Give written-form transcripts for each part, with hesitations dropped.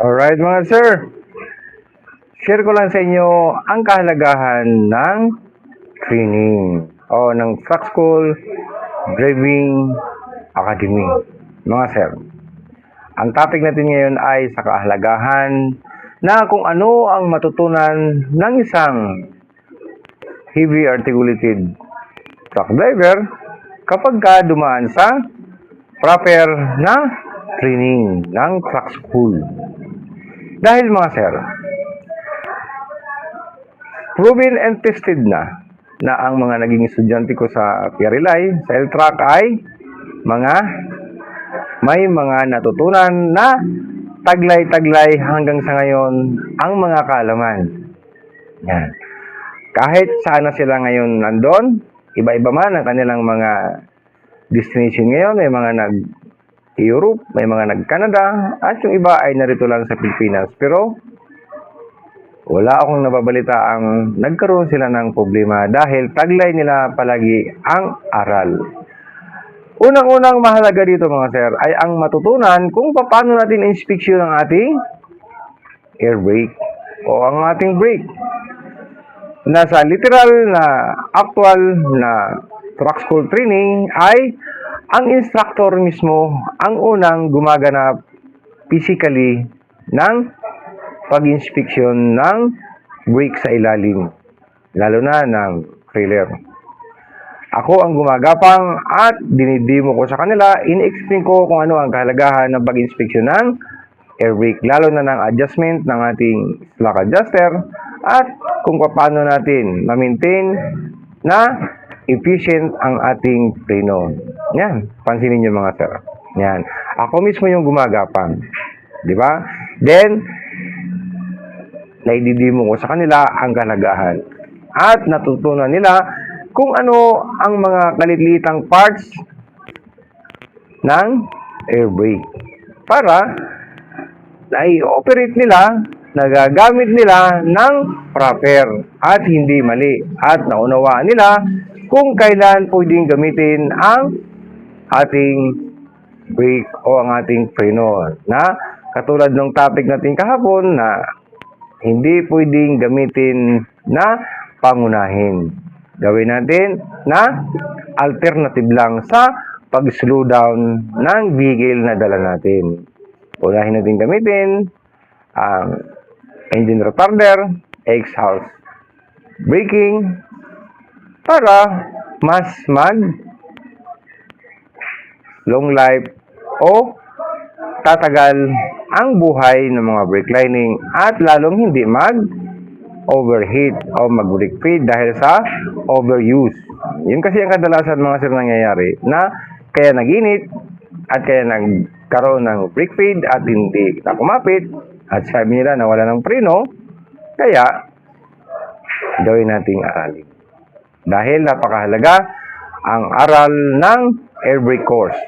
Alright mga sir, share ko lang sa inyo ang kahalagahan ng training o ng Truck School Driving Academy. Mga sir, ang topic natin ngayon ay sa kahalagahan na kung ano ang matutunan ng isang heavy articulated truck driver kapag ka dumaan sa proper na training ng truck school. Dahil mga sir, proven and tested na ang mga naging estudyante ko sa PRLI, sa LTRAC ay may mga natutunan na taglay-taglay hanggang sa ngayon ang mga kaalaman. Yan. Kahit saan na sila ngayon nandun, iba-iba man ang kanilang mga destination ngayon, may mga nag-Europe, may mga nag-Canada, at yung iba ay narito lang sa Pilipinas. Pero wala akong nababalita ang nagkaroon sila ng problema dahil taglay nila palagi ang aral. Unang-unang mahalaga dito mga sir ay ang matutunan kung paano natin inspeksyon ang ating air brake o ang ating brake. Nasa literal na actual na truck school training ay ang instructor mismo ang unang gumaganap physically ng pag-inspeksyon ng brake sa ilalim, lalo na ng trailer. Ako ang gumagapang at dinidemo ko sa kanila, in-explain ko kung ano ang kahalagahan ng pag-inspeksyon ng air brake, lalo na ng adjustment ng ating slack adjuster at kung paano natin ma-maintain na efficient ang ating preno. Yan, pansinin niyo mga sir. Yan, ako mismo yung gumagapang. Di ba? Then, naididimo ko sa kanila ang kahalagahan. At natutunan nila kung ano ang mga kalitlitang parts ng air brake para na-operate nila, nagagamit nila ng proper at hindi mali. At naunawaan nila kung kailan pwedeng gamitin ang ating brake o ang ating preno. Na katulad ng topic natin kahapon na hindi pwedeng gamitin na pangunahin. Gawin natin na alternative lang sa pag-slow down ng vehicle na dala natin. Unahin natin gamitin ang engine retarder, exhaust braking para mas long life o tatagal ang buhay ng mga brake lining at lalong hindi overheat o mag-brake feed dahil sa overuse. Yun kasi ang kadalasan mga sir nangyayari na kaya nag-init at kaya nagkaroon ng brake feed at hindi na kumapit at sabi nila na wala ng preno, kaya gawin nating aralin. Dahil napakahalaga ang aral ng air brake course.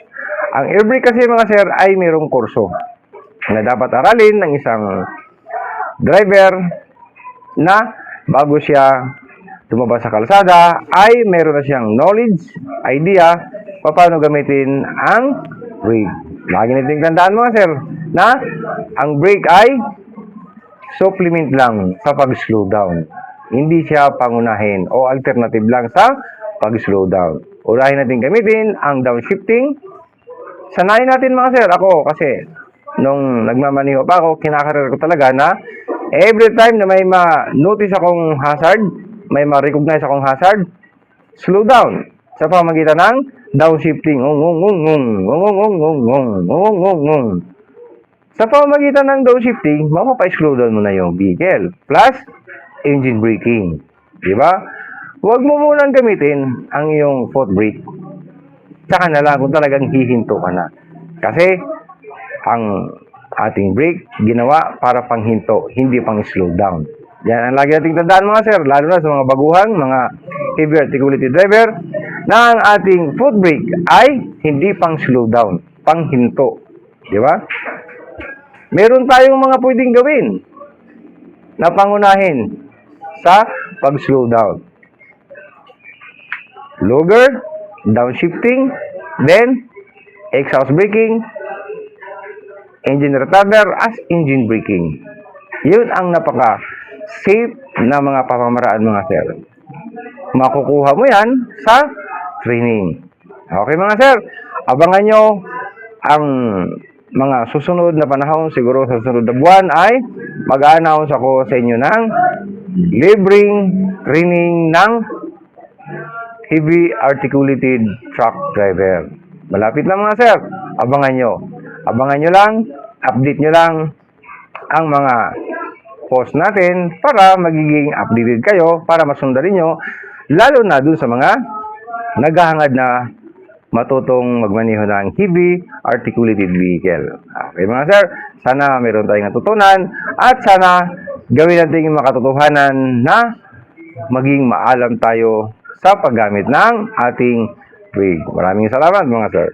Ang air brake kasi mga sir ay mayroong kurso na dapat aralin ng isang driver na bago siya tumabas sa kalsada ay mayroon na siyang knowledge, idea paano gamitin ang brake. Lagi natin tandaan mga sir na ang brake ay supplement lang sa pag-slow down. Hindi siya pangunahin o alternative lang sa pag-slow down. Ulahin natin gamitin ang downshifting. Sanayin natin mga sir, ako kasi nung nagmamaniho pa ako, kinakarir ko talaga na every time na may ma-notice akong hazard, may ma-recognize akong hazard, slow down sa pamagitan ng downshifting. Sa pamagitan ng downshifting, mapapa-slow down mo na yung vehicle. Plus, engine braking. Diba? Huwag mo munang gamitin ang iyong foot brake. Tsaka na lang kung talagang hihinto ka na. Kasi, ang ating brake, ginawa para panghinto, hindi pang slow down. Yan ang lagi nating tandaan mga sir, lalo na sa mga baguhang, mga heavy articulated driver, na ang ating foot brake ay hindi pang slow down, pang hinto. Di ba? Meron tayong mga pwedeng gawin na pangunahin sa pag-slow down. Logger, downshifting, then exhaust braking, engine retarder as engine braking. Yun ang napaka-safe na mga pamamaraan mga sir. Makukuha mo yan sa training. Okay mga sir, abangan nyo ang mga susunod na panahon, siguro sa susunod na buwan ay mag-a-announce ako sa inyo ng libreng training ng heavy articulated truck driver. Malapit na mga sir, abangan nyo. Abangan nyo lang, update nyo lang ang mga post natin para magiging updated kayo, para masundan nyo, lalo na dun sa mga naghahangad na matutong magmaneho ng heavy articulated vehicle. Okay mga sir, sana meron tayong natutunan at sana gawin natin yung makatotohanan na maging maalam tayo sa paggamit ng ating rig. Maraming salamat mga sir.